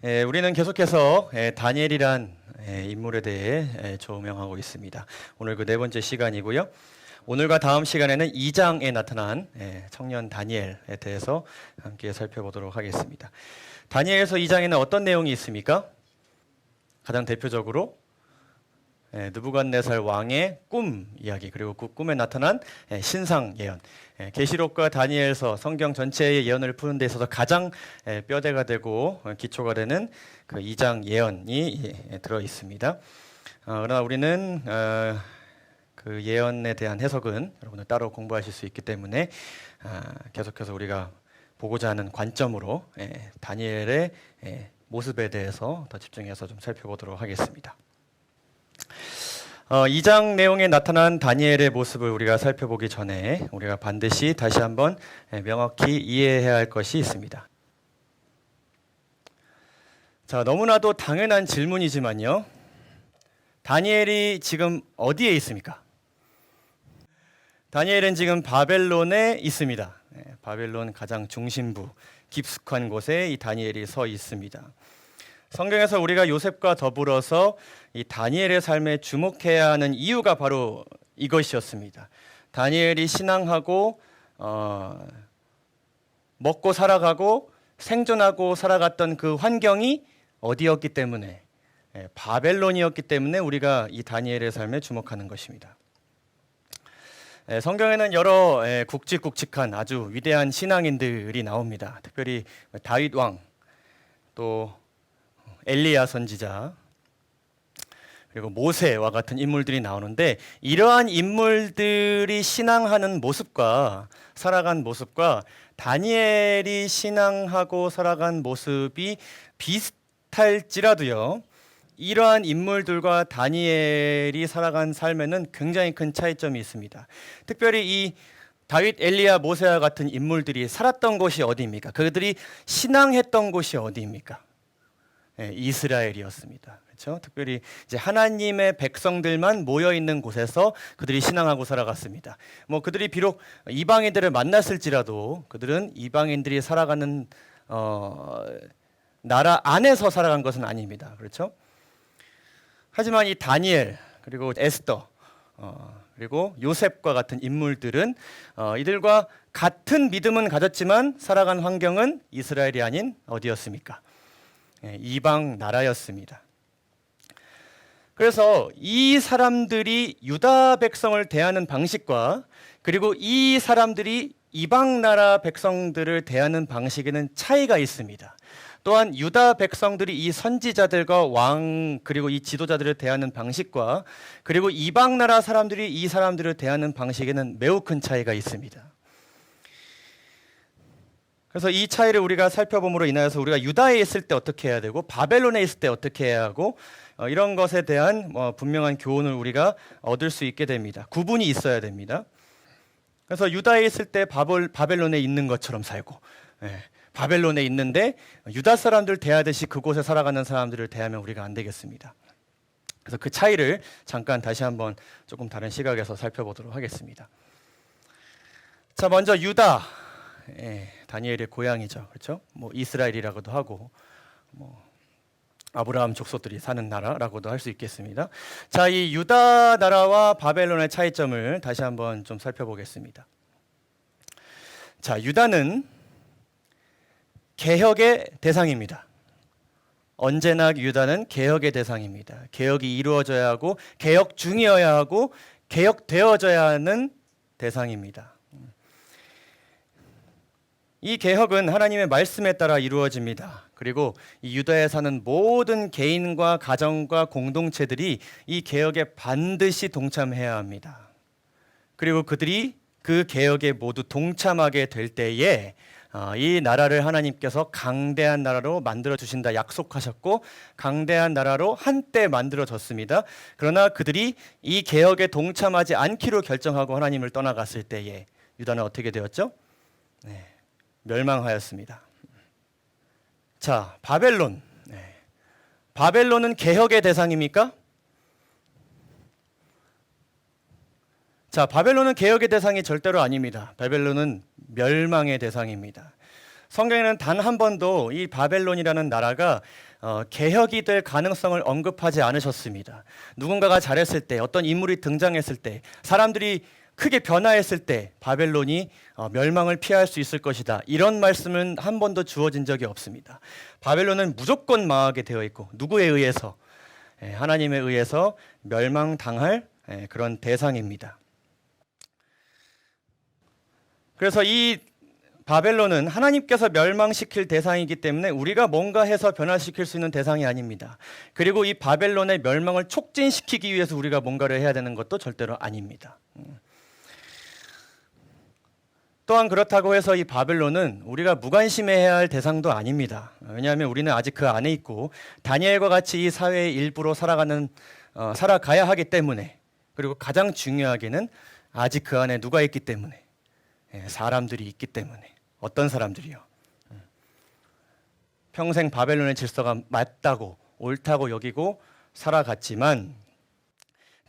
우리는 계속해서 다니엘이란 인물에 대해 조명하고 있습니다. 오늘 그 네 번째 시간이고요. 오늘과 다음 시간에는 2장에 나타난 청년 다니엘에 대해서 함께 살펴보도록 하겠습니다. 다니엘서 2장에는 어떤 내용이 있습니까? 가장 대표적으로 느부갓네살 왕의 꿈 이야기, 그리고 그 꿈에 나타난 신상 예언, 계시록과 다니엘서 성경 전체의 예언을 푸는 데 있어서 가장 뼈대가 되고 기초가 되는 그 2장 예언이 들어 있습니다. 그러나 우리는 그 예언에 대한 해석은 여러분들 따로 공부하실 수 있기 때문에 계속해서 우리가 보고자 하는 관점으로 다니엘의 모습에 대해서 더 집중해서 좀 살펴보도록 하겠습니다. 2장 내용에 나타난 다니엘의 모습을 우리가 살펴보기 전에 우리가 반드시 다시 한번 명확히 이해해야 할 것이 있습니다. 자, 너무나도 당연한 질문이지만요. 다니엘이 지금 어디에 있습니까? 다니엘은 지금 바벨론에 있습니다. 바벨론 가장 중심부, 깊숙한 곳에 이 다니엘이 서 있습니다. 성경에서 우리가 요셉과 더불어서 이 다니엘의 삶에 주목해야 하는 이유가 바로 이것이었습니다. 다니엘이 신앙하고 먹고 살아가고 생존하고 살아갔던 그 환경이 어디였기 때문에, 바벨론이었기 때문에 우리가 이 다니엘의 삶에 주목하는 것입니다. 성경에는 여러 굵직굵직한 아주 위대한 신앙인들이 나옵니다. 특별히 다윗 왕, 또 엘리야 선지자, 그리고 모세와 같은 인물들이 나오는데, 이러한 인물들이 신앙하는 모습과 살아간 모습과 다니엘이 신앙하고 살아간 모습이 비슷할지라도요, 이러한 인물들과 다니엘이 살아간 삶에는 굉장히 큰 차이점이 있습니다. 특별히 이 다윗, 엘리야, 모세와 같은 인물들이 살았던 곳이 어디입니까? 그들이 신앙했던 곳이 어디입니까? 이스라엘이었습니다. 그렇죠? 특별히 이제 하나님의 백성들만 모여 있는 곳에서 그들이 신앙하고 살아갔습니다. 그들이 비록 이방인들을 만났을지라도 그들은 이방인들이 살아가는 나라 안에서 살아간 것은 아닙니다. 그렇죠? 하지만 이 다니엘, 그리고 에스더, 그리고 요셉과 같은 인물들은 이들과 같은 믿음은 가졌지만 살아간 환경은 이스라엘이 아닌 어디였습니까? 이방 나라였습니다. 그래서 이 사람들이 유다 백성을 대하는 방식과, 그리고 이 사람들이 이방 나라 백성들을 대하는 방식에는 차이가 있습니다. 또한 유다 백성들이 이 선지자들과 왕, 그리고 이 지도자들을 대하는 방식과, 그리고 이방 나라 사람들이 이 사람들을 대하는 방식에는 매우 큰 차이가 있습니다. 그래서 이 차이를 우리가 살펴봄으로 인하여서 우리가 유다에 있을 때 어떻게 해야 되고 바벨론에 있을 때 어떻게 해야 하고 이런 것에 대한 분명한 교훈을 우리가 얻을 수 있게 됩니다. 구분이 있어야 됩니다. 그래서 유다에 있을 때 바벨론에 있는 것처럼 살고, 바벨론에 있는데 유다 사람들 대하듯이 그곳에 살아가는 사람들을 대하면 우리가 안 되겠습니다. 그래서 그 차이를 잠깐 다시 한번 조금 다른 시각에서 살펴보도록 하겠습니다. 자, 먼저 유다. 다니엘의 고향이죠. 그렇죠? 이스라엘이라고도 하고, 아브라함 족속들이 사는 나라라고도 할 수 있겠습니다. 자, 이 유다 나라와 바벨론의 차이점을 다시 한번 좀 살펴보겠습니다. 자, 유다는 개혁의 대상입니다. 언제나 유다는 개혁의 대상입니다. 개혁이 이루어져야 하고, 개혁 중이어야 하고, 개혁되어져야 하는 대상입니다. 이 개혁은 하나님의 말씀에 따라 이루어집니다. 그리고 이 유다에 사는 모든 개인과 가정과 공동체들이 이 개혁에 반드시 동참해야 합니다. 그리고 그들이 그 개혁에 모두 동참하게 될 때에 이 나라를 하나님께서 강대한 나라로 만들어 주신다 약속하셨고, 강대한 나라로 한때 만들어졌습니다. 그러나 그들이 이 개혁에 동참하지 않기로 결정하고 하나님을 떠나갔을 때에 유다는 어떻게 되었죠? 멸망하였습니다. 자, 바벨론. 바벨론은 개혁의 대상입니까? 자, 바벨론은 개혁의 대상이 절대로 아닙니다. 바벨론은 멸망의 대상입니다. 성경에는 단 한 번도 이 바벨론이라는 나라가 개혁이 될 가능성을 언급하지 않으셨습니다. 누군가가 잘했을 때, 어떤 인물이 등장했을 때, 사람들이 크게 변화했을 때 바벨론이 멸망을 피할 수 있을 것이다. 이런 말씀은 한 번도 주어진 적이 없습니다. 바벨론은 무조건 망하게 되어 있고 누구에 의해서? 하나님에 의해서 멸망당할 그런 대상입니다. 그래서 이 바벨론은 하나님께서 멸망시킬 대상이기 때문에 우리가 뭔가 해서 변화시킬 수 있는 대상이 아닙니다. 그리고 이 바벨론의 멸망을 촉진시키기 위해서 우리가 뭔가를 해야 되는 것도 절대로 아닙니다. 또한 그렇다고 해서 이 바벨론은 우리가 무관심해야 할 대상도 아닙니다. 왜냐하면 우리는 아직 그 안에 있고 다니엘과 같이 이 사회의 일부로 살아가야 하기 때문에, 그리고 가장 중요하게는 아직 그 안에 누가 있기 때문에, 사람들이 있기 때문에. 어떤 사람들이요? 평생 바벨론의 질서가 맞다고 옳다고 여기고 살아갔지만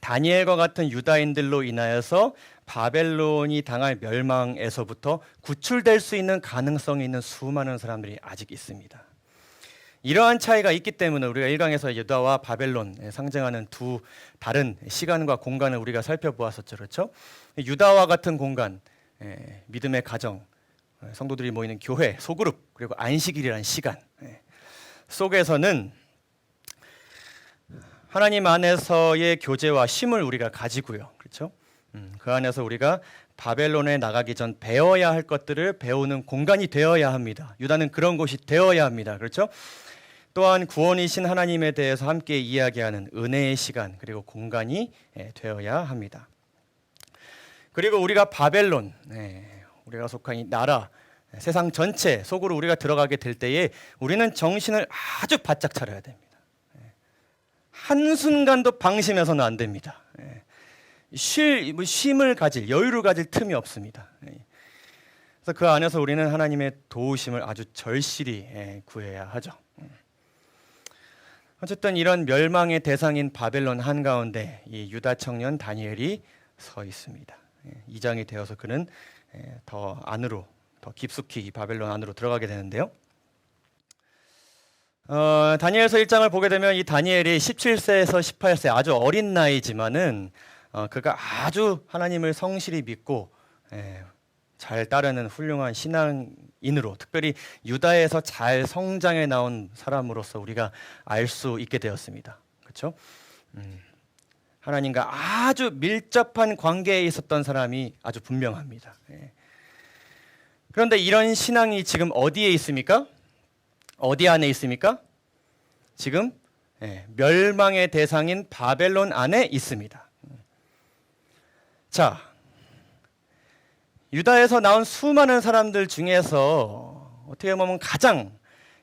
다니엘과 같은 유다인들로 인하여서 바벨론이 당할 멸망에서부터 구출될 수 있는 가능성이 있는 수많은 사람들이 아직 있습니다. 이러한 차이가 있기 때문에 우리가 1강에서 유다와 바벨론 상징하는 두 다른 시간과 공간을 우리가 살펴보았었죠. 그렇죠? 유다와 같은 공간, 믿음의 가정, 성도들이 모이는 교회, 소그룹, 그리고 안식일이라는 시간 속에서는 하나님 안에서의 교제와 쉼을 우리가 가지고요. 그렇죠? 그 안에서 우리가 바벨론에 나가기 전 배워야 할 것들을 배우는 공간이 되어야 합니다. 유다는 그런 곳이 되어야 합니다. 그렇죠? 또한 구원이신 하나님에 대해서 함께 이야기하는 은혜의 시간, 그리고 공간이 되어야 합니다. 그리고 우리가 바벨론, 우리가 속한 이 나라, 세상 전체 속으로 우리가 들어가게 될 때에 우리는 정신을 아주 바짝 차려야 됩니다. 한순간도 방심해서는 안 됩니다. 쉼을 가질, 여유를 가질 틈이 없습니다. 그래서 그 안에서 우리는 하나님의 도우심을 아주 절실히 구해야 하죠. 어쨌든 이런 멸망의 대상인 바벨론 한가운데 이 유다 청년 다니엘이 서 있습니다. 2장이 되어서 그는 더 안으로, 더 깊숙이 이 바벨론 안으로 들어가게 되는데요. 다니엘서 1장을 보게 되면 이 다니엘이 17세에서 18세 아주 어린 나이지만은 그가 아주 하나님을 성실히 믿고 잘 따르는 훌륭한 신앙인으로, 특별히 유다에서 잘 성장해 나온 사람으로서 우리가 알 수 있게 되었습니다. 그렇죠? 하나님과 아주 밀접한 관계에 있었던 사람이 아주 분명합니다. 그런데 이런 신앙이 지금 어디에 있습니까? 어디 안에 있습니까? 지금 멸망의 대상인 바벨론 안에 있습니다. 자, 유다에서 나온 수많은 사람들 중에서 어떻게 보면 가장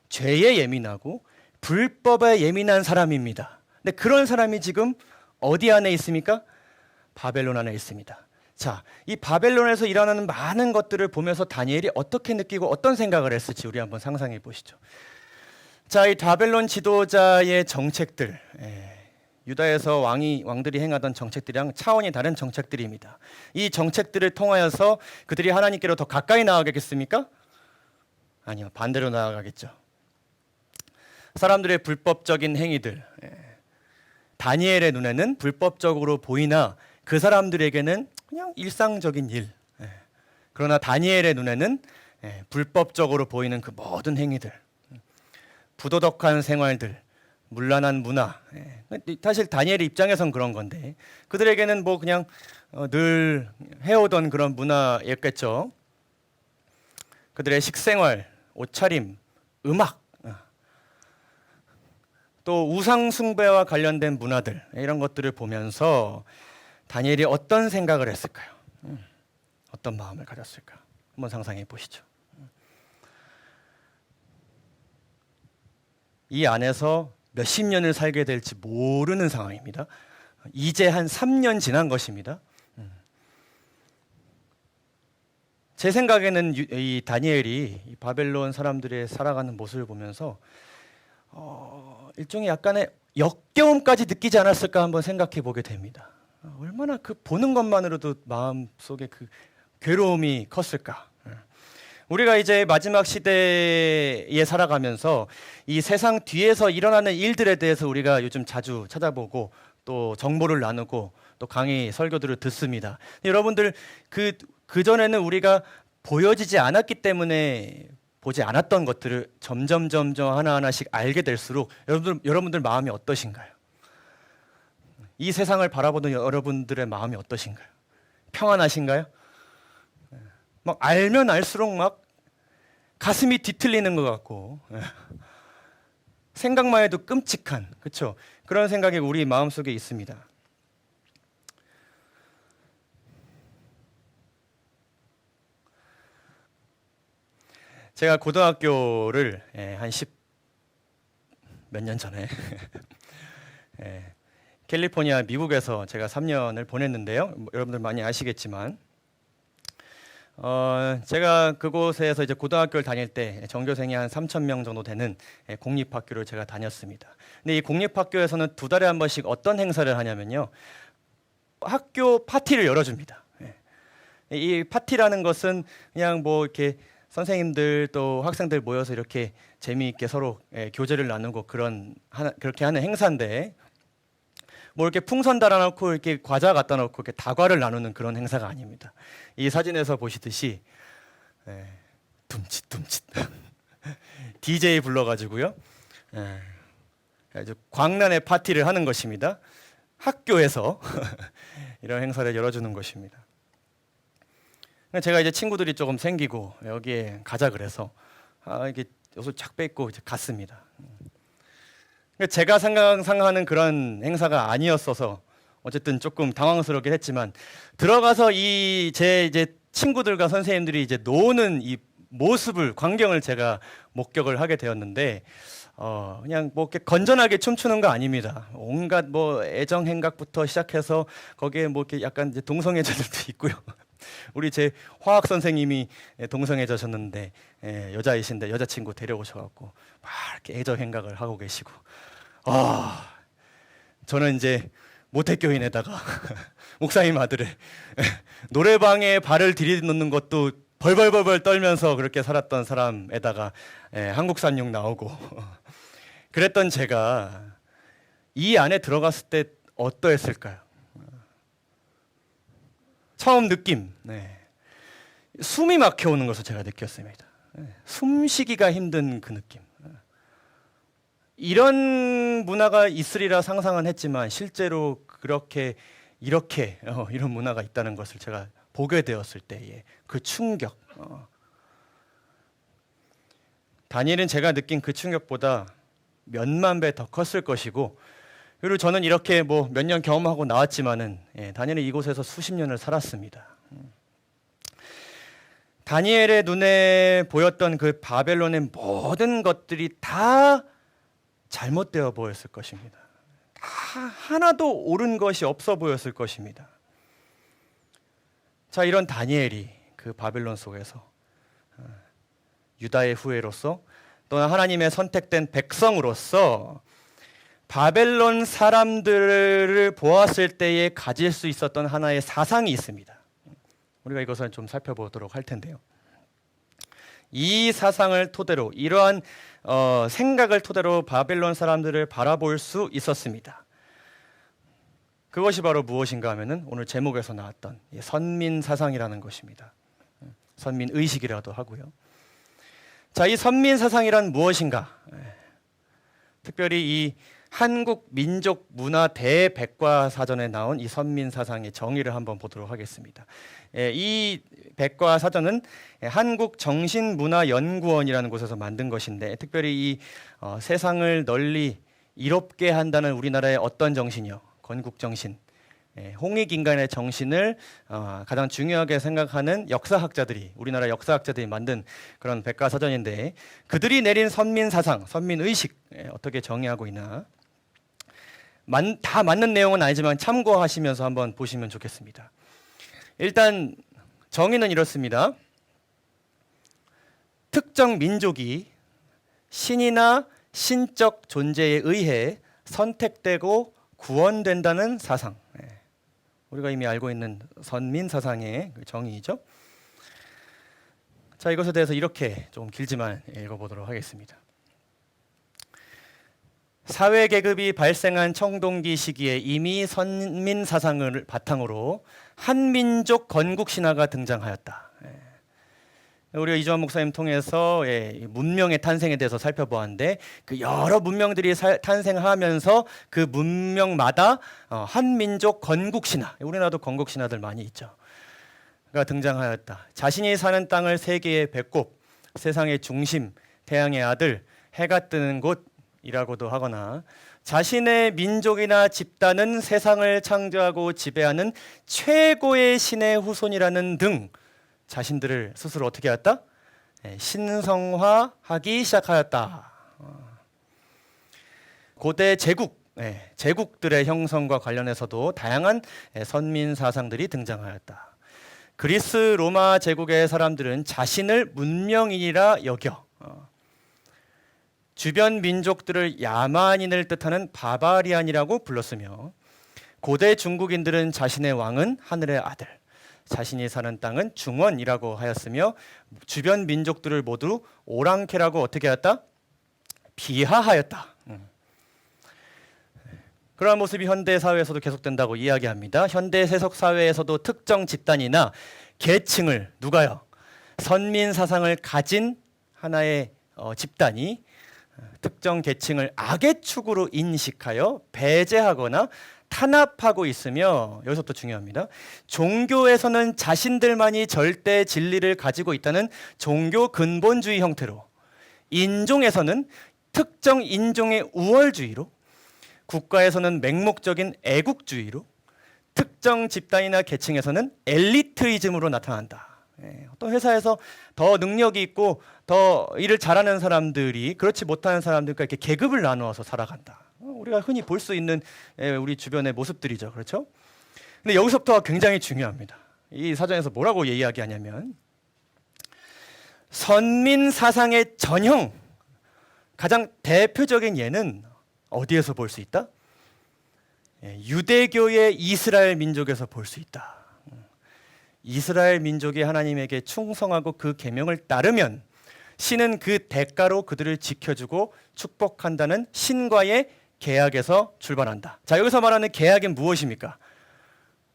죄에 예민하고 불법에 예민한 사람입니다. 근데 그런 사람이 지금 어디 안에 있습니까? 바벨론 안에 있습니다. 자, 이 바벨론에서 일어나는 많은 것들을 보면서 다니엘이 어떻게 느끼고 어떤 생각을 했을지 우리 한번 상상해 보시죠. 자, 이 바벨론 지도자의 정책들, 유다에서 왕들이 행하던 정책들이랑 차원이 다른 정책들입니다. 이 정책들을 통하여서 그들이 하나님께로 더 가까이 나아가겠습니까? 아니요, 반대로 나아가겠죠. 사람들의 불법적인 행위들, 다니엘의 눈에는 불법적으로 보이나 그 사람들에게는 그냥 일상적인 일. 그러나 다니엘의 눈에는 불법적으로 보이는 그 모든 행위들, 부도덕한 생활들, 문란한 문화. 사실 다니엘의 입장에선 그런 건데 그들에게는 뭐 그냥 늘 해오던 그런 문화였겠죠. 그들의 식생활, 옷차림, 음악, 또 우상 숭배와 관련된 문화들, 이런 것들을 보면서 다니엘이 어떤 생각을 했을까요? 어떤 마음을 가졌을까? 한번 상상해 보시죠. 이 안에서 몇십 년을 살게 될지 모르는 상황입니다. 이제 한 3년 지난 것입니다. 제 생각에는 이 다니엘이 이 바벨론 사람들의 살아가는 모습을 보면서 일종의 약간의 역겨움까지 느끼지 않았을까 한번 생각해 보게 됩니다. 얼마나 그 보는 것만으로도 마음 속에 그 괴로움이 컸을까. 우리가 이제 마지막 시대에 살아가면서 이 세상 뒤에서 일어나는 일들에 대해서 우리가 요즘 자주 찾아보고 또 정보를 나누고 또 강의 설교들을 듣습니다. 여러분들 그 전에는 우리가 보여지지 않았기 때문에 보지 않았던 것들을 점점 하나하나씩 알게 될수록 여러분들 마음이 어떠신가요? 이 세상을 바라보는 여러분들의 마음이 어떠신가요? 평안하신가요? 막 알면 알수록 막 가슴이 뒤틀리는 것 같고 생각만 해도 끔찍한, 그렇죠? 그런 생각이 우리 마음속에 있습니다. 제가 고등학교를 한 10 몇 년 전에 캘리포니아 미국에서 제가 3년을 보냈는데요. 여러분들 많이 아시겠지만 제가 그곳에서 이제 고등학교를 다닐 때 전교생이 한 3,000명 정도 되는 공립학교를 제가 다녔습니다. 근데 이 공립학교에서는 2달에 한 번씩 어떤 행사를 하냐면요, 학교 파티를 열어줍니다. 이 파티라는 것은 그냥 뭐 이렇게 선생님들 또 학생들 모여서 이렇게 재미있게 서로 교제를 나누고 그렇게 하는 행사인데, 뭐 이렇게 풍선 달아놓고 이렇게 과자 갖다 놓고 이렇게 다과를 나누는 그런 행사가 아닙니다. 이 사진에서 보시듯이 둠칫 DJ 불러가지고요, 아주 광란의 파티를 하는 것입니다. 학교에서 이런 행사를 열어주는 것입니다. 제가 이제 친구들이 조금 생기고 여기에 가자 그래서 이게 옷을 착 뺏고 이제 갔습니다. 제가 상상하는 그런 행사가 아니었어서 어쨌든 조금 당황스럽긴 했지만, 들어가서 제 이제 친구들과 선생님들이 이제 노는 이 모습을, 광경을 제가 목격을 하게 되었는데, 그냥 뭐 이렇게 건전하게 춤추는 거 아닙니다. 온갖 뭐 애정 행각부터 시작해서 거기에 뭐 이렇게 약간 이제 동성애자들도 있고요. 우리 제 화학 선생님이 동성애자셨는데 여자이신데 여자친구 데려오셔갖고 막 이렇게 애정 행각을 하고 계시고, 저는 이제 모태교인에다가 목사님 아들을 노래방에 발을 들이놓는 것도 벌벌 떨면서 그렇게 살았던 사람에다가 한국산 욕 나오고 그랬던 제가 이 안에 들어갔을 때 어떠했을까요? 처음 느낌, 숨이 막혀오는 것을 제가 느꼈습니다. 숨쉬기가 힘든 그 느낌. 이런 문화가 있으리라 상상은 했지만 실제로 이렇게 이런 문화가 있다는 것을 제가 보게 되었을 때의 그 충격. 다니엘은 제가 느낀 그 충격보다 몇만 배 더 컸을 것이고, 그리고 저는 이렇게 뭐 몇 년 경험하고 나왔지만은 다니엘은 이곳에서 수십 년을 살았습니다. 다니엘의 눈에 보였던 그 바벨론의 모든 것들이 다 잘못되어 보였을 것입니다. 다 하나도 옳은 것이 없어 보였을 것입니다. 자, 이런 다니엘이 그 바벨론 속에서 유다의 후예로서 또는 하나님의 선택된 백성으로서 바벨론 사람들을 보았을 때에 가질 수 있었던 하나의 사상이 있습니다. 우리가 이것을 좀 살펴보도록 할 텐데요. 이 사상을 토대로, 이러한 생각을 토대로 바벨론 사람들을 바라볼 수 있었습니다. 그것이 바로 무엇인가 하면은 오늘 제목에서 나왔던 선민 사상이라는 것입니다. 선민 의식이라도 하고요. 자, 이 선민 사상이란 무엇인가? 특별히 이 한국 민족 문화 대백과사전에 나온 이 선민 사상의 정의를 한번 보도록 하겠습니다. 이 백과사전은 한국정신문화연구원이라는 곳에서 만든 것인데, 특별히 이 세상을 널리 이롭게 한다는 우리나라의 어떤 정신이요? 건국정신, 홍익인간의 정신을 가장 중요하게 생각하는 역사학자들이, 우리나라 역사학자들이 만든 그런 백과사전인데, 그들이 내린 선민사상, 선민의식 어떻게 정의하고 있나, 다 맞는 내용은 아니지만 참고하시면서 한번 보시면 좋겠습니다. 일단 정의는 이렇습니다. 특정 민족이 신이나 신적 존재에 의해 선택되고 구원된다는 사상, 우리가 이미 알고 있는 선민 사상의 정의이죠. 자, 이것에 대해서 이렇게 좀 길지만 읽어보도록 하겠습니다. 사회 계급이 발생한 청동기 시기에 이미 선민 사상을 바탕으로 한민족 건국 신화가 등장하였다. 우리가 이주환 목사님 통해서 문명의 탄생에 대해서 살펴보았는데 그 여러 문명들이 탄생하면서 그 문명마다 한민족 건국 신화, 우리나라도 건국 신화들 많이 있죠. 가 등장하였다. 자신이 사는 땅을 세계의 배꼽, 세상의 중심, 태양의 아들, 해가 뜨는 곳이라고도 하거나 자신의 민족이나 집단은 세상을 창조하고 지배하는 최고의 신의 후손이라는 등 자신들을 스스로 어떻게 하였다? 신성화하기 시작하였다. 고대 제국들의 형성과 관련해서도 다양한 선민 사상들이 등장하였다. 그리스 로마 제국의 사람들은 자신을 문명인이라 여겨 주변 민족들을 야만인을 뜻하는 바바리안이라고 불렀으며 고대 중국인들은 자신의 왕은 하늘의 아들, 자신이 사는 땅은 중원이라고 하였으며 주변 민족들을 모두 오랑캐라고 어떻게 하였다? 비하하였다. 그러한 모습이 현대 사회에서도 계속된다고 이야기합니다. 현대 세속 사회에서도 특정 집단이나 계층을 누가요? 선민 사상을 가진 하나의 집단이 특정 계층을 악의 축으로 인식하여 배제하거나 탄압하고 있으며, 여기서 또 중요합니다. 종교에서는 자신들만이 절대 진리를 가지고 있다는 종교 근본주의 형태로, 인종에서는 특정 인종의 우월주의로, 국가에서는 맹목적인 애국주의로, 특정 집단이나 계층에서는 엘리트이즘으로 나타난다. 어떤 회사에서 더 능력이 있고 더 일을 잘하는 사람들이 그렇지 못하는 사람들과 이렇게 계급을 나누어서 살아간다. 우리가 흔히 볼 수 있는 우리 주변의 모습들이죠. 그렇죠? 근데 여기서부터 굉장히 중요합니다. 이 사전에서 뭐라고 이야기하냐면 선민 사상의 전형, 가장 대표적인 예는 어디에서 볼 수 있다? 유대교의 이스라엘 민족에서 볼 수 있다. 이스라엘 민족이 하나님에게 충성하고 그 계명을 따르면 신은 그 대가로 그들을 지켜주고 축복한다는 신과의 계약에서 출발한다. 자, 여기서 말하는 계약은 무엇입니까?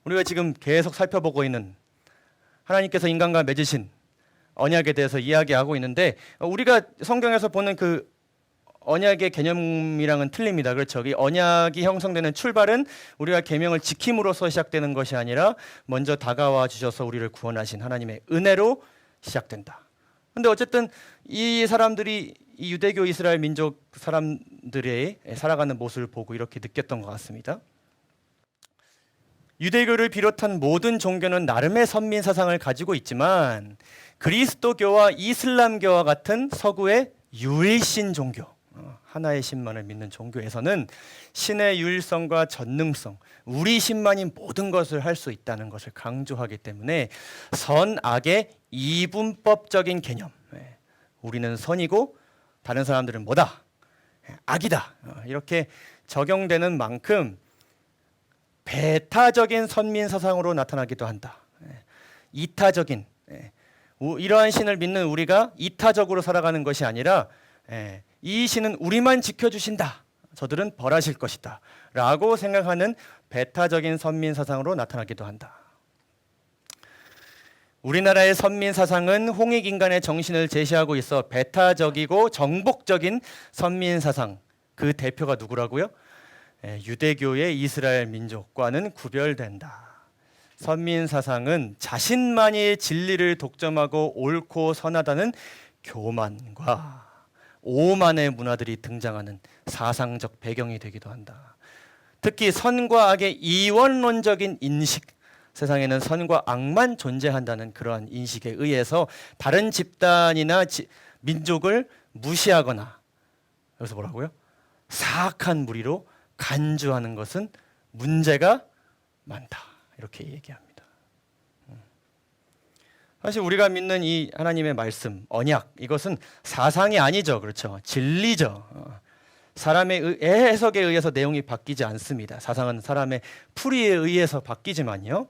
우리가 지금 계속 살펴보고 있는 하나님께서 인간과 맺으신 언약에 대해서 이야기하고 있는데, 우리가 성경에서 보는 그 언약의 개념이랑은 틀립니다. 그렇죠? 이 언약이 형성되는 출발은 우리가 계명을 지킴으로써 시작되는 것이 아니라 먼저 다가와 주셔서 우리를 구원하신 하나님의 은혜로 시작된다. 근데 어쨌든 이 사람들이 이 유대교 이스라엘 민족 사람들의 살아가는 모습을 보고 이렇게 느꼈던 것 같습니다. 유대교를 비롯한 모든 종교는 나름의 선민 사상을 가지고 있지만 그리스도교와 이슬람교와 같은 서구의 유일신 종교, 하나의 신만을 믿는 종교에서는 신의 유일성과 전능성, 우리 신만이 모든 것을 할 수 있다는 것을 강조하기 때문에 선악의 이분법적인 개념, 우리는 선이고 다른 사람들은 뭐다? 악이다. 이렇게 적용되는 만큼 배타적인 선민 사상으로 나타나기도 한다. 이타적인, 이러한 신을 믿는 우리가 이타적으로 살아가는 것이 아니라 이 신은 우리만 지켜주신다, 저들은 벌하실 것이다 라고 생각하는 배타적인 선민 사상으로 나타나기도 한다. 우리나라의 선민 사상은 홍익인간의 정신을 제시하고 있어 배타적이고 정복적인 선민 사상, 그 대표가 누구라고요? 유대교의 이스라엘 민족과는 구별된다. 선민 사상은 자신만이 진리를 독점하고 옳고 선하다는 교만과 오만의 문화들이 등장하는 사상적 배경이 되기도 한다. 특히 선과 악의 이원론적인 인식, 세상에는 선과 악만 존재한다는 그러한 인식에 의해서 다른 집단이나 민족을 무시하거나, 여기서 뭐라고요? 사악한 무리로 간주하는 것은 문제가 많다, 이렇게 얘기합니다. 사실 우리가 믿는 이 하나님의 말씀, 언약, 이것은 사상이 아니죠. 그렇죠? 진리죠. 사람의 해석에 의해서 내용이 바뀌지 않습니다. 사상은 사람의 풀이에 의해서 바뀌지만요.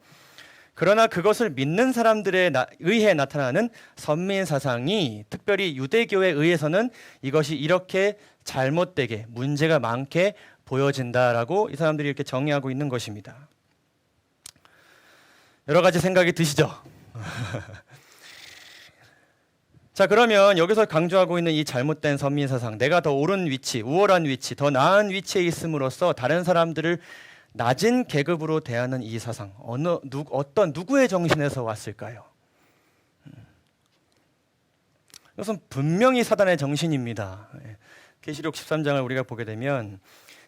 그러나 그것을 믿는 사람들에 의해 나타나는 선민 사상이 특별히 유대교에 의해서는 이것이 이렇게 잘못되게 문제가 많게 보여진다라고 이 사람들이 이렇게 정의하고 있는 것입니다. 여러 가지 생각이 드시죠? 자, 그러면 여기서 강조하고 있는 이 잘못된 선민 사상, 내가 더 옳은 위치, 우월한 위치, 더 나은 위치에 있음으로써 다른 사람들을 낮은 계급으로 대하는 이 사상, 어떤 누구의 정신에서 왔을까요? 이것은 분명히 사단의 정신입니다. 계시록 13장을 우리가 보게 되면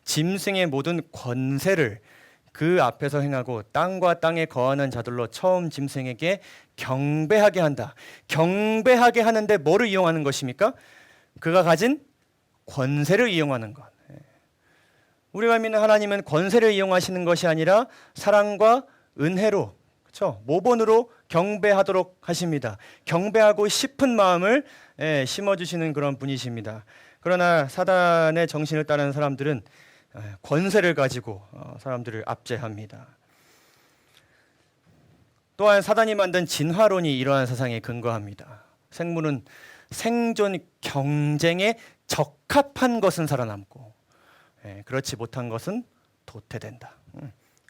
짐승의 모든 권세를 그 앞에서 행하고 땅과 땅에 거하는 자들로 처음 짐승에게 경배하게 한다. 경배하게 하는데 뭐를 이용하는 것입니까? 그가 가진 권세를 이용하는 것. 우리가 믿는 하나님은 권세를 이용하시는 것이 아니라 사랑과 은혜로, 그렇죠? 모본으로 경배하도록 하십니다. 경배하고 싶은 마음을 심어주시는 그런 분이십니다. 그러나 사단의 정신을 따르는 사람들은 권세를 가지고 사람들을 압제합니다. 또한 사단이 만든 진화론이 이러한 사상에 근거합니다. 생물은 생존 경쟁에 적합한 것은 살아남고 그렇지 못한 것은 도태된다.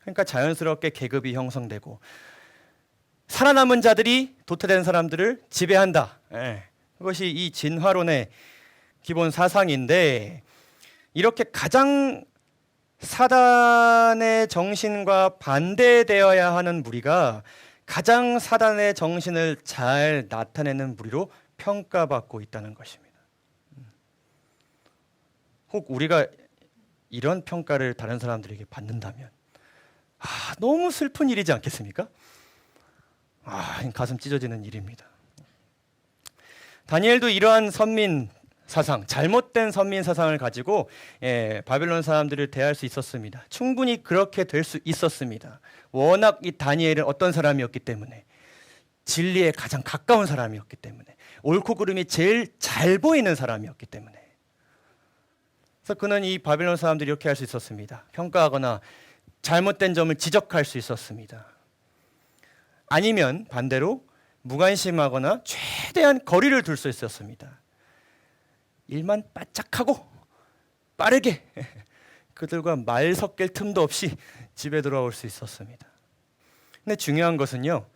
그러니까 자연스럽게 계급이 형성되고 살아남은 자들이 도태된 사람들을 지배한다. 그것이 이 진화론의 기본 사상인데, 이렇게 가장 사단의 정신과 반대되어야 하는 무리가 가장 사단의 정신을 잘 나타내는 무리로 평가받고 있다는 것입니다. 혹 우리가 이런 평가를 다른 사람들에게 받는다면 너무 슬픈 일이지 않겠습니까? 가슴 찢어지는 일입니다. 다니엘도 이러한 선민 사상, 잘못된 선민 사상을 가지고 바벨론 사람들을 대할 수 있었습니다. 충분히 그렇게 될 수 있었습니다. 워낙 이 다니엘은 어떤 사람이었기 때문에, 진리에 가장 가까운 사람이었기 때문에, 옳고 그름이 제일 잘 보이는 사람이었기 때문에. 그래서 그는 이 바벨론 사람들이 이렇게 할 수 있었습니다. 평가하거나 잘못된 점을 지적할 수 있었습니다. 아니면 반대로 무관심하거나 최대한 거리를 둘 수 있었습니다. 일만 바짝하고 빠르게 그들과 말 섞일 틈도 없이 집에 돌아올 수 있었습니다. 근데 중요한 것은요,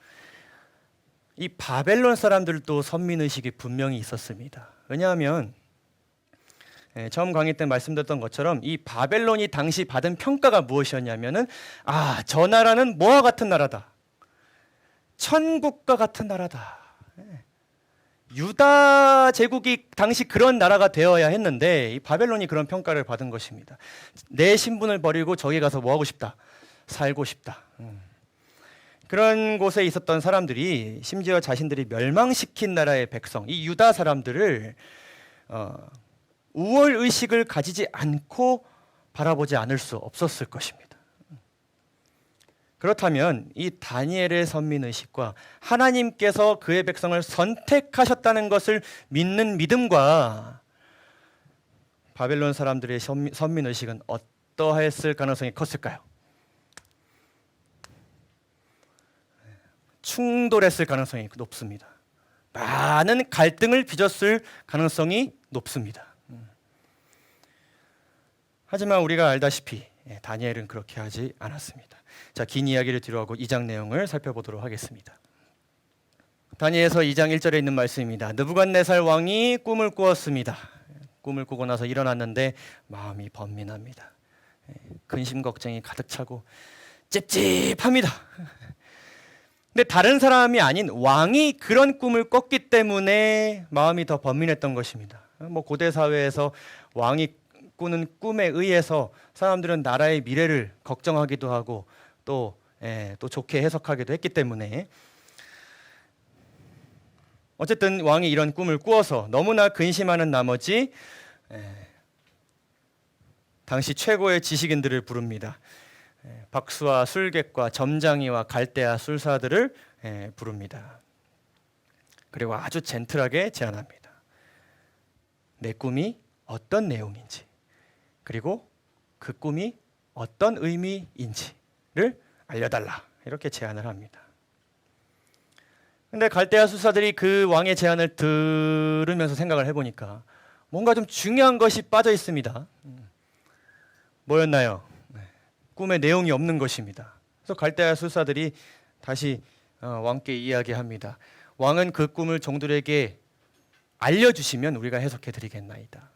이 바벨론 사람들도 선민의식이 분명히 있었습니다. 왜냐하면 처음 강의 때 말씀드렸던 것처럼 이 바벨론이 당시 받은 평가가 무엇이었냐면은 저 나라는 뭐와 같은 나라다. 천국과 같은 나라다. 유다 제국이 당시 그런 나라가 되어야 했는데 이 바벨론이 그런 평가를 받은 것입니다. 내 신분을 버리고 저기 가서 뭐 하고 싶다? 살고 싶다. 그런 곳에 있었던 사람들이 심지어 자신들이 멸망시킨 나라의 백성, 이 유다 사람들을 우월 의식을 가지지 않고 바라보지 않을 수 없었을 것입니다. 그렇다면 이 다니엘의 선민의식과 하나님께서 그의 백성을 선택하셨다는 것을 믿는 믿음과 바벨론 사람들의 선민의식은 어떠했을 가능성이 컸을까요? 충돌했을 가능성이 높습니다. 많은 갈등을 빚었을 가능성이 높습니다. 하지만 우리가 알다시피 다니엘은 그렇게 하지 않았습니다. 자, 긴 이야기를 뒤로하고 2장 내용을 살펴보도록 하겠습니다. 다니엘서 2장 1절에 있는 말씀입니다. 느부갓네살 왕이 꿈을 꾸었습니다. 꿈을 꾸고 나서 일어났는데 마음이 번민합니다. 근심 걱정이 가득 차고 찝찝합니다. 근데 다른 사람이 아닌 왕이 그런 꿈을 꿨기 때문에 마음이 더 번민했던 것입니다. 고대 사회에서 왕이 꾸는 꿈에 의해서 사람들은 나라의 미래를 걱정하기도 하고 또 좋게 해석하기도 했기 때문에 어쨌든 왕이 이런 꿈을 꾸어서 너무나 근심하는 나머지 당시 최고의 지식인들을 부릅니다. 박수와 술객과 점장이와 갈대아 술사들을 부릅니다. 그리고 아주 젠틀하게 제안합니다. 내 꿈이 어떤 내용인지, 그리고 그 꿈이 어떤 의미인지를 알려달라, 이렇게 제안을 합니다. 근데 갈대아 술사들이 그 왕의 제안을 들으면서 생각을 해보니까 뭔가 좀 중요한 것이 빠져 있습니다. 뭐였나요? 꿈의 내용이 없는 것입니다. 그래서 갈대아 술사들이 다시 왕께 이야기합니다. 왕은 그 꿈을 종들에게 알려주시면 우리가 해석해 드리겠나이다.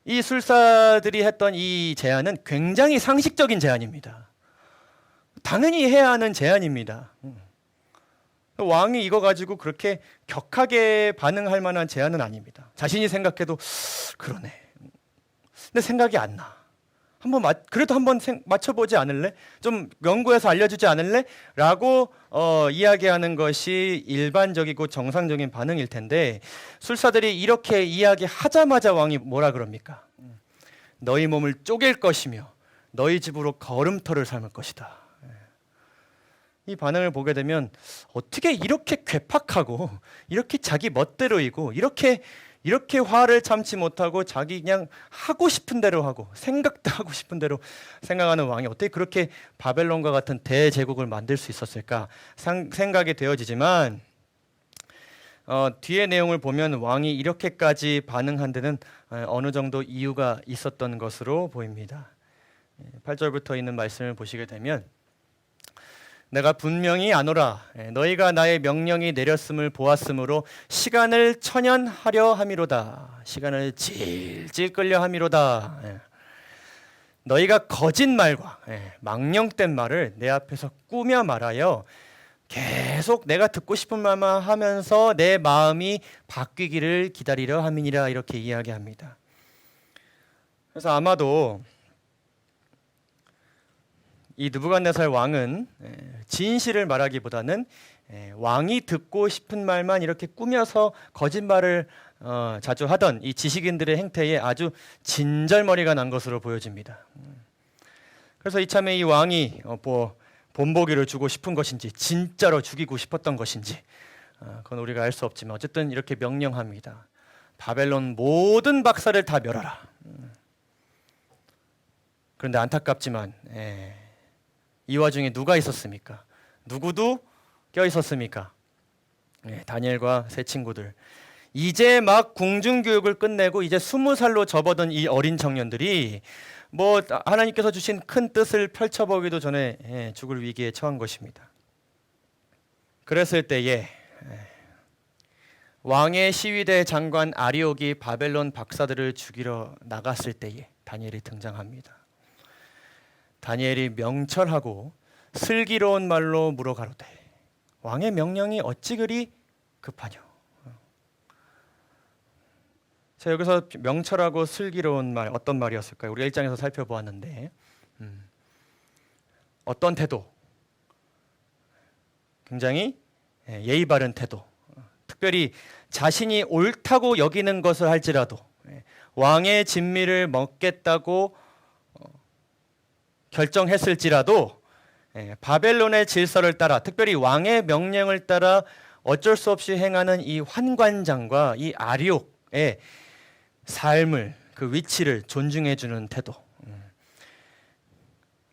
이 술사들이 했던 이 제안은 굉장히 상식적인 제안입니다. 당연히 해야 하는 제안입니다. 왕이 이거 가지고 그렇게 격하게 반응할 만한 제안은 아닙니다. 자신이 생각해도 그러네. 근데 생각이 안 나. 그래도 한번 맞춰보지 않을래? 좀 연구해서 알려주지 않을래? 라고 이야기하는 것이 일반적이고 정상적인 반응일 텐데 술사들이 이렇게 이야기하자마자 왕이 뭐라 그럽니까? 너희 몸을 쪼갤 것이며 너희 집으로 걸음터를 삼을 것이다. 이 반응을 보게 되면 어떻게 이렇게 괴팍하고 이렇게 자기 멋대로이고 이렇게 화를 참지 못하고 자기 그냥 하고 싶은 대로 하고 생각도 하고 싶은 대로 생각하는 왕이 어떻게 그렇게 바벨론과 같은 대제국을 만들 수 있었을까 생각이 되어지지만 뒤의 내용을 보면 왕이 이렇게까지 반응한 데는 어느 정도 이유가 있었던 것으로 보입니다. 8절부터 있는 말씀을 보시게 되면 내가 분명히 아노라 너희가 나의 명령이 내렸음을 보았으므로 시간을 천연하려 함이로다. 시간을 질질 끌려 함이로다. 너희가 거짓말과 망령된 말을 내 앞에서 꾸며 말하여 계속 내가 듣고 싶은 말만 하면서 내 마음이 바뀌기를 기다리려 함이니라. 이렇게 이야기합니다. 그래서 아마도 이 느부갓네살 왕은 진실을 말하기보다는 왕이 듣고 싶은 말만 이렇게 꾸며서 거짓말을 자주 하던 이 지식인들의 행태에 아주 진절머리가 난 것으로 보여집니다. 그래서 이참에 이 왕이 본보기를 주고 싶은 것인지 진짜로 죽이고 싶었던 것인지 그건 우리가 알 수 없지만 어쨌든 이렇게 명령합니다. 바벨론 모든 박사를 다 멸하라. 그런데 안타깝지만 이 와중에 누가 있었습니까? 누구도 껴 있었습니까? 다니엘과 세 친구들. 이제 막 궁중교육을 끝내고 이제 20살로 접어든 이 어린 청년들이 하나님께서 주신 큰 뜻을 펼쳐보기도 전에 죽을 위기에 처한 것입니다. 그랬을 때에 왕의 시위대 장관 아리옥이 바벨론 박사들을 죽이러 나갔을 때에 다니엘이 등장합니다. 다니엘이 명철하고 슬기로운 말로 물어가로되 왕의 명령이 어찌 그리 급하뇨. 자, 여기서 명철하고 슬기로운 말 어떤 말이었을까요? 우리가 1장에서 살펴보았는데 어떤 태도? 굉장히 예의 바른 태도. 특별히 자신이 옳다고 여기는 것을 할지라도 왕의 진미를 먹겠다고 결정했을지라도 바벨론의 질서를 따라 특별히 왕의 명령을 따라 어쩔 수 없이 행하는 이 환관장과 이 아리옥의 삶을 그 위치를 존중해주는 태도.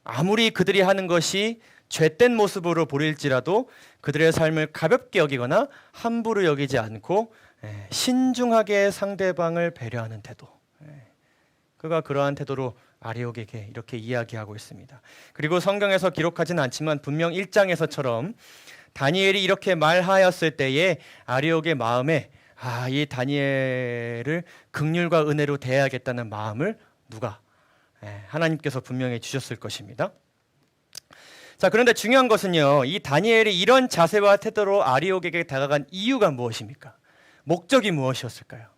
아무리 그들이 하는 것이 죄된 모습으로 보일지라도 그들의 삶을 가볍게 여기거나 함부로 여기지 않고 신중하게 상대방을 배려하는 태도. 그가 그러한 태도로 아리옥에게 이렇게 이야기하고 있습니다. 그리고 성경에서 기록하지는 않지만 분명 1장에서처럼 다니엘이 이렇게 말하였을 때에 아리옥의 마음에 이 다니엘을 긍휼과 은혜로 대해야겠다는 마음을 누가? 하나님께서 분명히 주셨을 것입니다. 자, 그런데 중요한 것은요, 이 다니엘이 이런 자세와 태도로 아리옥에게 다가간 이유가 무엇입니까? 목적이 무엇이었을까요?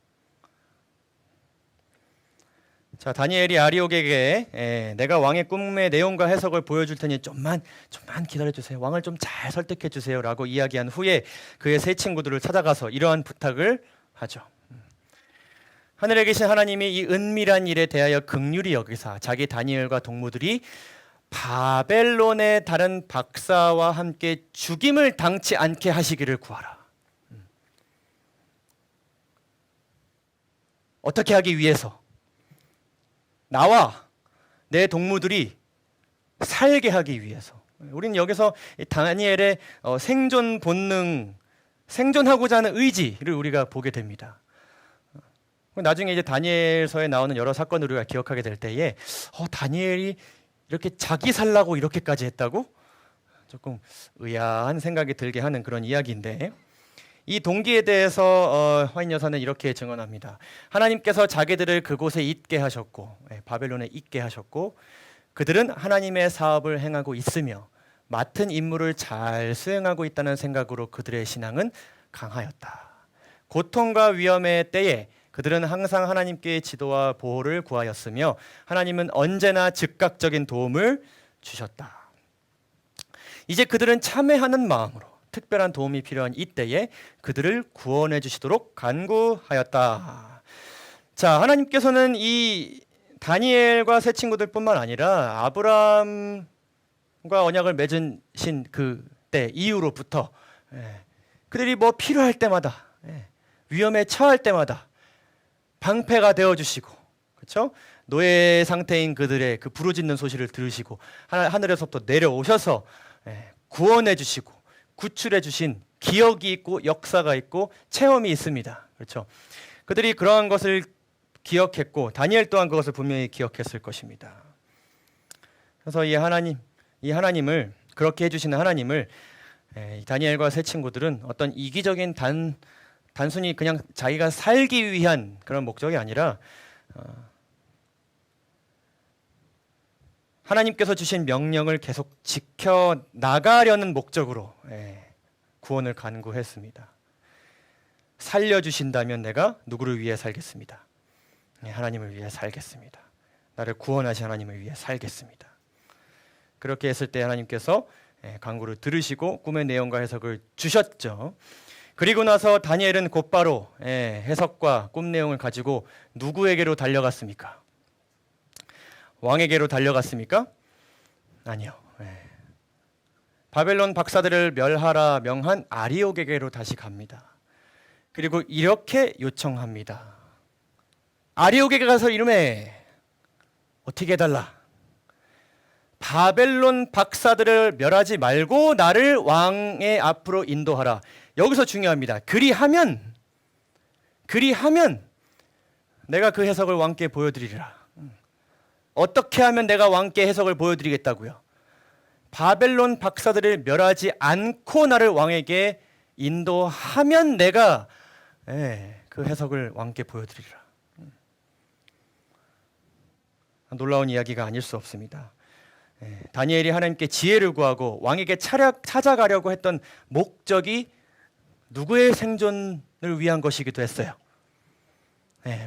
자, 다니엘이 아리옥에게 내가 왕의 꿈의 내용과 해석을 보여줄 테니 좀만 기다려주세요. 왕을 좀 잘 설득해 주세요 라고 이야기한 후에 그의 세 친구들을 찾아가서 이러한 부탁을 하죠. 하늘에 계신 하나님이 이 은밀한 일에 대하여 긍휼히 여기사 자기 다니엘과 동무들이 바벨론의 다른 박사와 함께 죽임을 당치 않게 하시기를 구하라. 어떻게 하기 위해서? 나와 내 동무들이 살게 하기 위해서. 우리는 여기서 이 다니엘의 생존 본능, 생존하고자 하는 의지를 우리가 보게 됩니다. 나중에 이제 다니엘서에 나오는 여러 사건을 우리가 기억하게 될 때에 다니엘이 이렇게 자기 살라고 이렇게까지 했다고? 조금 의아한 생각이 들게 하는 그런 이야기인데, 이 동기에 대해서 화인 여사는 이렇게 증언합니다. 하나님께서 자기들을 그곳에 있게 하셨고, 바벨론에 있게 하셨고, 그들은 하나님의 사업을 행하고 있으며 맡은 임무를 잘 수행하고 있다는 생각으로 그들의 신앙은 강하였다. 고통과 위험의 때에 그들은 항상 하나님께 지도와 보호를 구하였으며 하나님은 언제나 즉각적인 도움을 주셨다. 이제 그들은 참회하는 마음으로 특별한 도움이 필요한 이때에 그들을 구원해 주시도록 간구하였다. 자, 하나님께서는 이 다니엘과 세 친구들뿐만 아니라 아브라함과 언약을 맺으신 그때 이후로부터 그들이 뭐 필요할 때마다, 위험에 처할 때마다 방패가 되어 주시고, 그렇죠? 노예 상태인 그들의 그 부르짖는 소식을 들으시고 하늘에서부터 내려오셔서 구원해 주시고 구출해 주신 기억이 있고 역사가 있고 체험이 있습니다. 그렇죠? 그들이 그러한 것을 기억했고 다니엘 또한 그것을 분명히 기억했을 것입니다. 그래서 이 하나님을 그렇게 해주시는 하나님을 다니엘과 세 친구들은 어떤 이기적인 단순히 그냥 자기가 살기 위한 그런 목적이 아니라 하나님께서 주신 명령을 계속 지켜 나가려는 목적으로 구원을 간구했습니다. 살려주신다면 내가 누구를 위해 살겠습니다. 하나님을 위해 살겠습니다. 나를 구원하신 하나님을 위해 살겠습니다. 그렇게 했을 때 하나님께서 간구를 들으시고 꿈의 내용과 해석을 주셨죠. 그리고 나서 다니엘은 곧바로 해석과 꿈 내용을 가지고 누구에게로 달려갔습니까? 왕에게로 달려갔습니까? 아니요. 바벨론 박사들을 멸하라 명한 아리옥에게로 다시 갑니다. 그리고 이렇게 요청합니다. 아리옥에게 가서 이름에 어떻게 해달라? 바벨론 박사들을 멸하지 말고 나를 왕의 앞으로 인도하라. 여기서 중요합니다. 그리하면 내가 그 해석을 왕께 보여드리리라. 어떻게 하면 내가 왕께 해석을 보여드리겠다고요? 바벨론 박사들을 멸하지 않고 나를 왕에게 인도하면 내가 그 해석을 왕께 보여드리리라. 놀라운 이야기가 아닐 수 없습니다. 다니엘이 하나님께 지혜를 구하고 왕에게 찾아가려고 했던 목적이 누구의 생존을 위한 것이기도 했어요.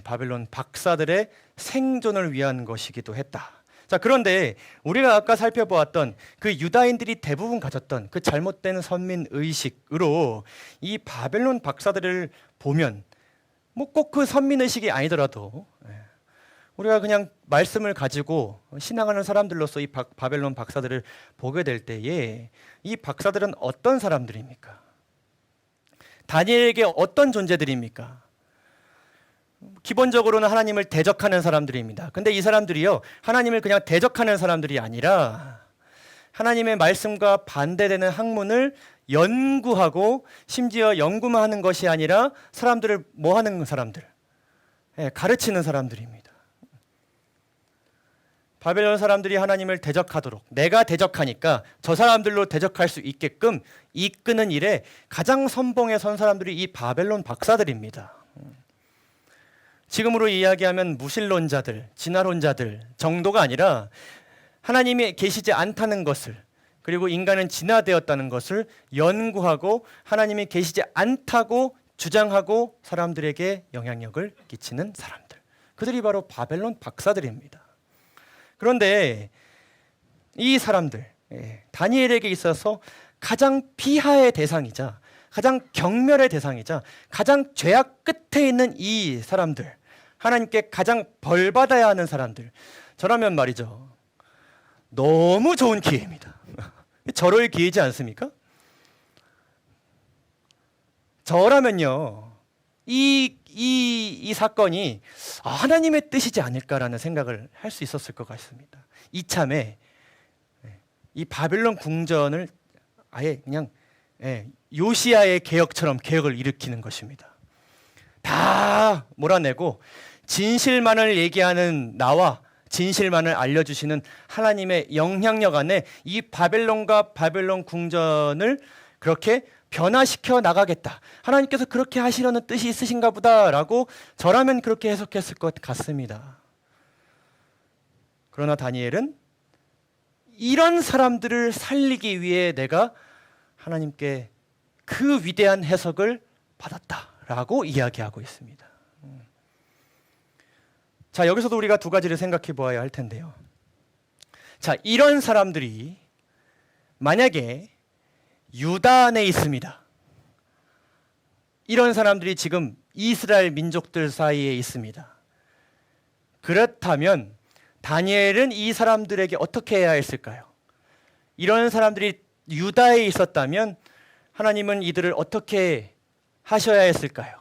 바벨론 박사들의 생존을 위한 것이기도 했다. 자, 그런데 우리가 아까 살펴보았던 그 유다인들이 대부분 가졌던 그 잘못된 선민 의식으로 이 바벨론 박사들을 보면 뭐 꼭 그 선민 의식이 아니더라도 우리가 그냥 말씀을 가지고 신앙하는 사람들로서 이 바벨론 박사들을 보게 될 때에 이 박사들은 어떤 사람들입니까? 다니엘에게 어떤 존재들입니까? 기본적으로는 하나님을 대적하는 사람들입니다. 근데 이 사람들이요, 하나님을 그냥 대적하는 사람들이 아니라 하나님의 말씀과 반대되는 학문을 연구하고 심지어 연구만 하는 것이 아니라 사람들을 뭐 하는 사람들? 가르치는 사람들입니다. 바벨론 사람들이 하나님을 대적하도록 내가 대적하니까 저 사람들로 대적할 수 있게끔 이끄는 일에 가장 선봉에 선 사람들이 이 바벨론 박사들입니다. 지금으로 이야기하면 무신론자들, 진화론자들 정도가 아니라 하나님이 계시지 않다는 것을, 그리고 인간은 진화되었다는 것을 연구하고 하나님이 계시지 않다고 주장하고 사람들에게 영향력을 끼치는 사람들, 그들이 바로 바벨론 박사들입니다. 그런데 이 사람들, 다니엘에게 있어서 가장 비하의 대상이자 가장 경멸의 대상이자 가장 죄악 끝에 있는 이 사람들, 하나님께 가장 벌받아야 하는 사람들, 저라면 말이죠, 너무 좋은 기회입니다. 저럴 기회지 않습니까? 저라면요, 이 사건이 하나님의 뜻이지 않을까라는 생각을 할 수 있었을 것 같습니다. 이참에 이 바벨론 궁전을 아예 그냥 요시야의 개혁처럼 개혁을 일으키는 것입니다. 다 몰아내고 진실만을 얘기하는 나와 진실만을 알려주시는 하나님의 영향력 안에 이 바벨론과 바벨론 궁전을 그렇게 변화시켜 나가겠다. 하나님께서 그렇게 하시려는 뜻이 있으신가 보다라고 저라면 그렇게 해석했을 것 같습니다. 그러나 다니엘은 이런 사람들을 살리기 위해 내가 하나님께 그 위대한 해석을 받았다라고 이야기하고 있습니다. 자, 여기서도 우리가 두 가지를 생각해 보아야 할 텐데요. 자, 이런 사람들이 만약에 유다 안에 있습니다. 이런 사람들이 지금 이스라엘 민족들 사이에 있습니다. 그렇다면 다니엘은 이 사람들에게 어떻게 해야 했을까요? 이런 사람들이 유다에 있었다면 하나님은 이들을 어떻게 하셔야 했을까요?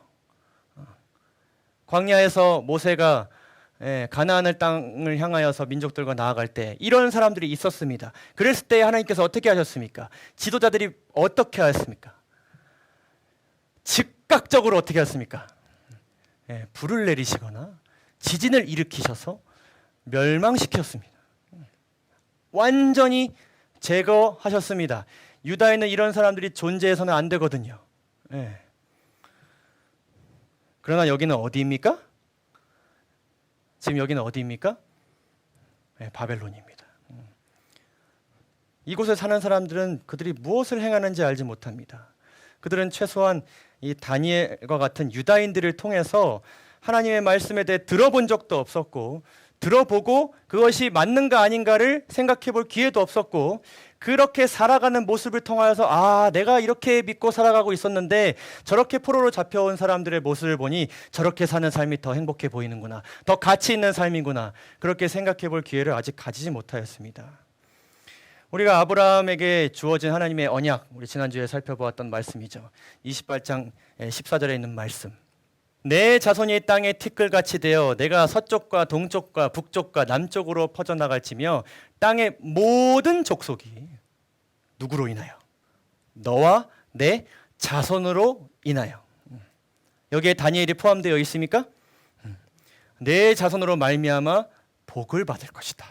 광야에서 모세가 가나안 땅을 향하여서 민족들과 나아갈 때 이런 사람들이 있었습니다. 그랬을 때 하나님께서 어떻게 하셨습니까? 지도자들이 어떻게 하였습니까? 즉각적으로 어떻게 하셨습니까? 불을 내리시거나 지진을 일으키셔서 멸망시켰습니다. 완전히 제거하셨습니다. 유다에는 이런 사람들이 존재해서는 안 되거든요. 그러나 여기는 어디입니까? 지금 여기는 어디입니까? 바벨론입니다. 이곳에 사는 사람들은 그들이 무엇을 행하는지 알지 못합니다. 그들은 최소한 이 다니엘과 같은 유다인들을 통해서 하나님의 말씀에 대해 들어본 적도 없었고 들어보고 그것이 맞는가 아닌가를 생각해 볼 기회도 없었고 그렇게 살아가는 모습을 통하여서 아, 내가 이렇게 믿고 살아가고 있었는데 저렇게 포로로 잡혀온 사람들의 모습을 보니 저렇게 사는 삶이 더 행복해 보이는구나. 더 가치 있는 삶이구나. 그렇게 생각해 볼 기회를 아직 가지지 못하였습니다. 우리가 아브라함에게 주어진 하나님의 언약, 우리 지난주에 살펴보았던 말씀이죠. 28장 14절에 있는 말씀. 내 자손이 땅에 티끌같이 되어 내가 서쪽과 동쪽과 북쪽과 남쪽으로 퍼져나갈지며 땅의 모든 족속이 누구로 인하여? 너와 내 자손으로 인하여. 여기에 다니엘이 포함되어 있습니까? 내 자손으로 말미암아 복을 받을 것이다.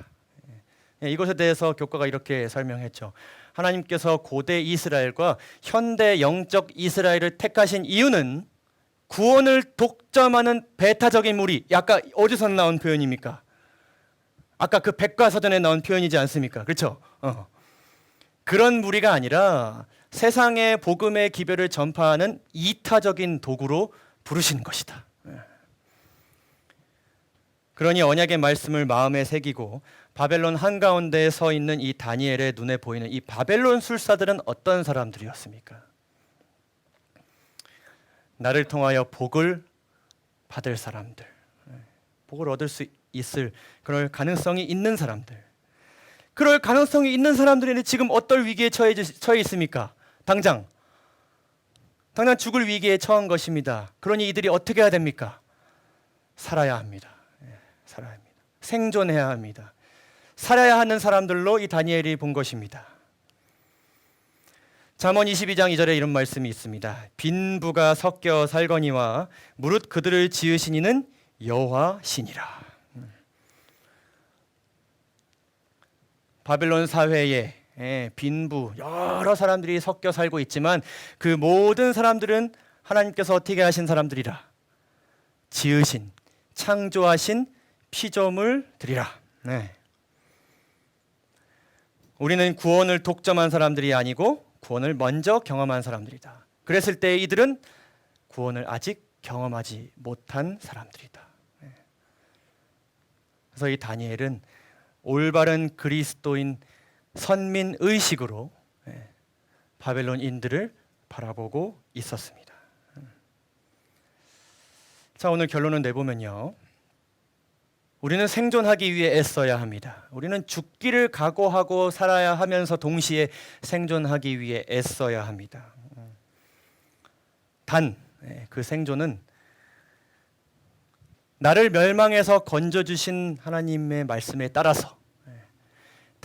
이것에 대해서 교과가 이렇게 설명했죠. 하나님께서 고대 이스라엘과 현대 영적 이스라엘을 택하신 이유는 구원을 독점하는 배타적인 무리, 아까 어디서 나온 표현입니까? 아까 그 백과사전에 나온 표현이지 않습니까? 그렇죠? 그런 무리가 아니라 세상의 복음의 기별을 전파하는 이타적인 도구로 부르신 것이다. 그러니 언약의 말씀을 마음에 새기고 바벨론 한가운데에 서 있는 이 다니엘의 눈에 보이는 이 바벨론 술사들은 어떤 사람들이었습니까? 나를 통하여 복을 받을 사람들, 복을 얻을 수 있을 그럴 가능성이 있는 사람들, 그럴 가능성이 있는 사람들이 지금 어떤 위기에 처해 있습니까? 당장 죽을 위기에 처한 것입니다. 그러니 이들이 어떻게 해야 됩니까? 살아야 합니다. 살아야 합니다. 생존해야 합니다. 살아야 하는 사람들로 이 다니엘이 본 것입니다. 잠언 22장 2절에 이런 말씀이 있습니다. 빈부가 섞여 살거니와 무릇 그들을 지으신 이는 여호와시니라. 바벨론 사회에 빈부 여러 사람들이 섞여 살고 있지만 그 모든 사람들은 하나님께서 어떻게 하신 사람들이라? 지으신, 창조하신 피조물들이라. 우리는 구원을 독점한 사람들이 아니고 구원을 먼저 경험한 사람들이다. 그랬을 때 이들은 구원을 아직 경험하지 못한 사람들이다. 그래서 이 다니엘은 올바른 그리스도인 선민 의식으로 바벨론인들을 바라보고 있었습니다. 자, 오늘 결론을 내보면요. 우리는 생존하기 위해 애써야 합니다. 우리는 죽기를 각오하고 살아야 하면서 동시에 생존하기 위해 애써야 합니다. 단, 그 생존은 나를 멸망에서 건져주신 하나님의 말씀에 따라서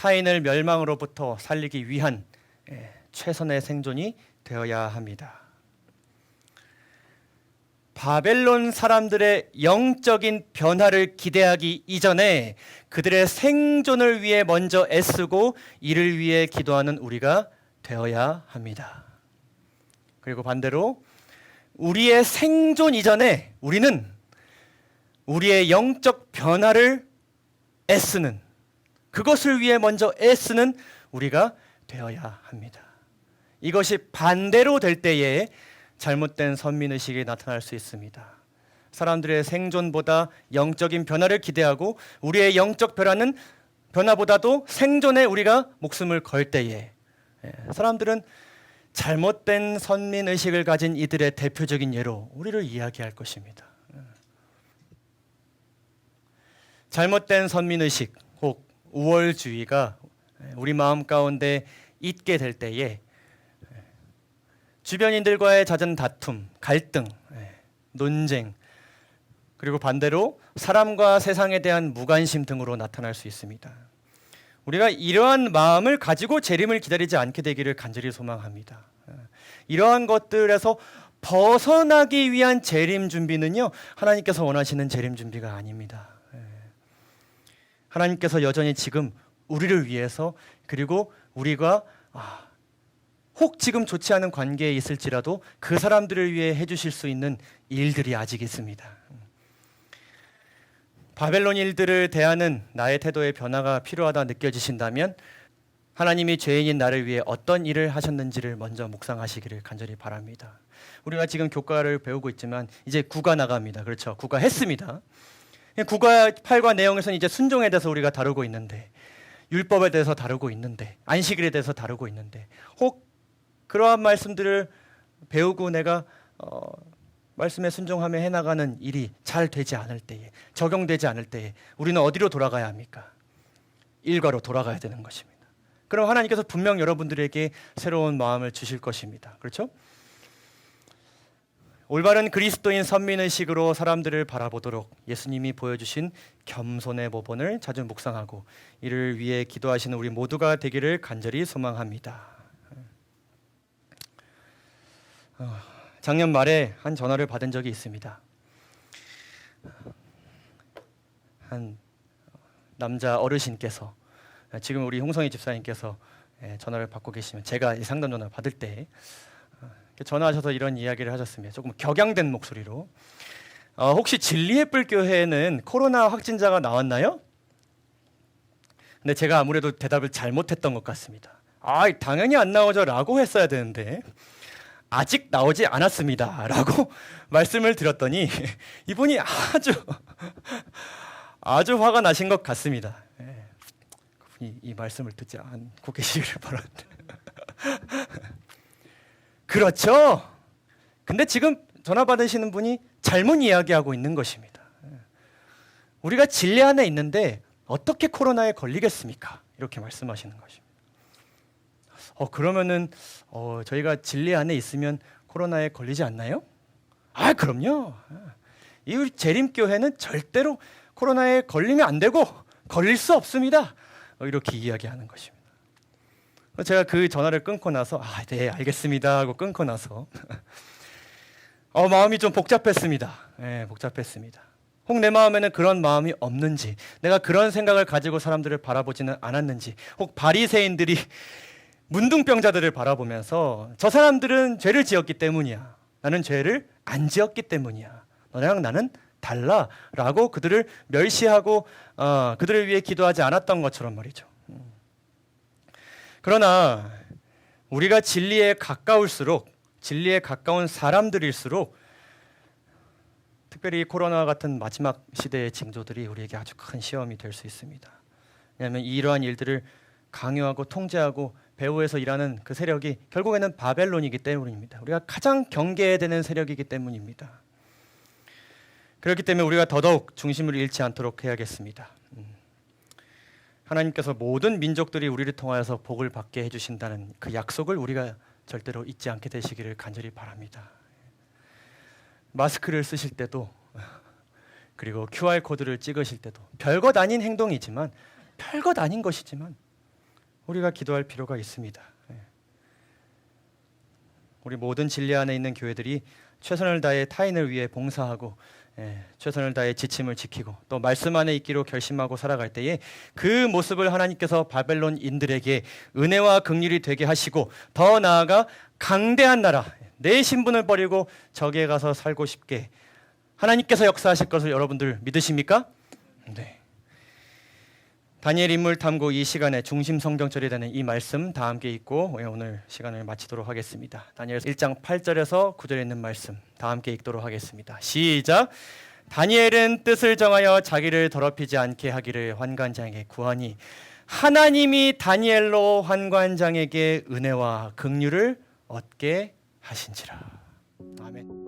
타인을 멸망으로부터 살리기 위한 최선의 생존이 되어야 합니다. 바벨론 사람들의 영적인 변화를 기대하기 이전에 그들의 생존을 위해 먼저 애쓰고 이를 위해 기도하는 우리가 되어야 합니다. 그리고 반대로 우리의 생존 이전에 우리는 우리의 영적 변화를 애쓰는, 그것을 위해 먼저 애쓰는 우리가 되어야 합니다. 이것이 반대로 될 때에 잘못된 선민의식이 나타날 수 있습니다. 사람들의 생존보다 영적인 변화를 기대하고 우리의 영적 변화보다도 생존에 우리가 목숨을 걸 때에 사람들은 잘못된 선민의식을 가진 이들의 대표적인 예로 우리를 이야기할 것입니다. 잘못된 선민의식 혹 우월주의가 우리 마음 가운데 있게 될 때에 주변인들과의 잦은 다툼, 갈등, 논쟁, 그리고 반대로 사람과 세상에 대한 무관심 등으로 나타날 수 있습니다. 우리가 이러한 마음을 가지고 재림을 기다리지 않게 되기를 간절히 소망합니다. 이러한 것들에서 벗어나기 위한 재림 준비는요, 하나님께서 원하시는 재림 준비가 아닙니다. 하나님께서 여전히 지금 우리를 위해서, 그리고 우리가 혹 지금 좋지 않은 관계에 있을지라도 그 사람들을 위해 해주실 수 있는 일들이 아직 있습니다. 바벨론 일들을 대하는 나의 태도의 변화가 필요하다 느껴지신다면 하나님이 죄인인 나를 위해 어떤 일을 하셨는지를 먼저 묵상하시기를 간절히 바랍니다. 우리가 지금 교과를 배우고 있지만 이제 구가 나갑니다. 그렇죠? 구가 했습니다. 구가 8과 내용에서는 이제 순종에 대해서 우리가 다루고 있는데, 율법에 대해서 다루고 있는데, 안식일에 대해서 다루고 있는데, 혹 그러한 말씀들을 배우고 내가 말씀에 순종하며 해나가는 일이 잘 되지 않을 때에, 적용되지 않을 때에 우리는 어디로 돌아가야 합니까? 일과로 돌아가야 되는 것입니다. 그럼 하나님께서 분명 여러분들에게 새로운 마음을 주실 것입니다. 그렇죠? 올바른 그리스도인 선민의식으로 사람들을 바라보도록 예수님이 보여주신 겸손의 모본을 자주 묵상하고 이를 위해 기도하시는 우리 모두가 되기를 간절히 소망합니다. 작년 말에 한 전화를 받은 적이 있습니다. 한 남자 어르신께서, 지금 우리 홍성희 집사님께서 전화를 받고 계시면 제가 이 상담 전화를 받을 때 전화하셔서 이런 이야기를 하셨습니다. 조금 격양된 목소리로 혹시 진리의 뿔 교회에는 코로나 확진자가 나왔나요? 근데 제가 아무래도 대답을 잘못했던 것 같습니다. 당연히 안 나오죠 라고 했어야 되는데 아직 나오지 않았습니다 라고 말씀을 드렸더니 이분이 아주 화가 나신 것 같습니다. 그분이 이 말씀을 듣지 않고 계시기를 바랍니다. 그렇죠. 근데 지금 전화 받으시는 분이 잘못 이야기하고 있는 것입니다. 우리가 진리 안에 있는데 어떻게 코로나에 걸리겠습니까? 이렇게 말씀하시는 것입니다. 그러면은 저희가 진리 안에 있으면 코로나에 걸리지 않나요? 그럼요. 이 재림교회는 절대로 코로나에 걸리면 안 되고 걸릴 수 없습니다. 이렇게 이야기하는 것입니다. 제가 그 전화를 끊고 나서 네 알겠습니다 하고 끊고 나서 마음이 좀 복잡했습니다. 복잡했습니다. 혹 내 마음에는 그런 마음이 없는지, 내가 그런 생각을 가지고 사람들을 바라보지는 않았는지, 혹 바리새인들이 문둥병자들을 바라보면서 저 사람들은 죄를 지었기 때문이야, 나는 죄를 안 지었기 때문이야, 너랑 나는 달라 라고 그들을 멸시하고 그들을 위해 기도하지 않았던 것처럼 말이죠. 그러나 우리가 진리에 가까울수록, 진리에 가까운 사람들일수록 특별히 코로나 같은 마지막 시대의 징조들이 우리에게 아주 큰 시험이 될 수 있습니다. 왜냐하면 이러한 일들을 강요하고 통제하고 배후에서 일하는 그 세력이 결국에는 바벨론이기 때문입니다. 우리가 가장 경계해야 되는 세력이기 때문입니다. 그렇기 때문에 우리가 더더욱 중심을 잃지 않도록 해야겠습니다. 하나님께서 모든 민족들이 우리를 통하여서 복을 받게 해주신다는 그 약속을 우리가 절대로 잊지 않게 되시기를 간절히 바랍니다. 마스크를 쓰실 때도, 그리고 QR코드를 찍으실 때도 별것 아닌 행동이지만, 별것 아닌 것이지만 우리가 기도할 필요가 있습니다. 우리 모든 진리 안에 있는 교회들이 최선을 다해 타인을 위해 봉사하고 최선을 다해 지침을 지키고 또 말씀 안에 있기로 결심하고 살아갈 때에 그 모습을 하나님께서 바벨론인들에게 은혜와 긍휼이 되게 하시고 더 나아가 강대한 나라, 내 신분을 버리고 저기에 가서 살고 싶게 하나님께서 역사하실 것을 여러분들 믿으십니까? 네. 다니엘 인물 탐구 이 시간에 중심 성경절이 되는 이 말씀 다 함께 읽고 오늘 시간을 마치도록 하겠습니다. 다니엘 1장 8절에서 9절에 있는 말씀 다 함께 읽도록 하겠습니다. 시작. 다니엘은 뜻을 정하여 자기를 더럽히지 않게 하기를 환관장에게 구하니 하나님이 다니엘로 환관장에게 은혜와 긍휼을 얻게 하신지라. 아멘.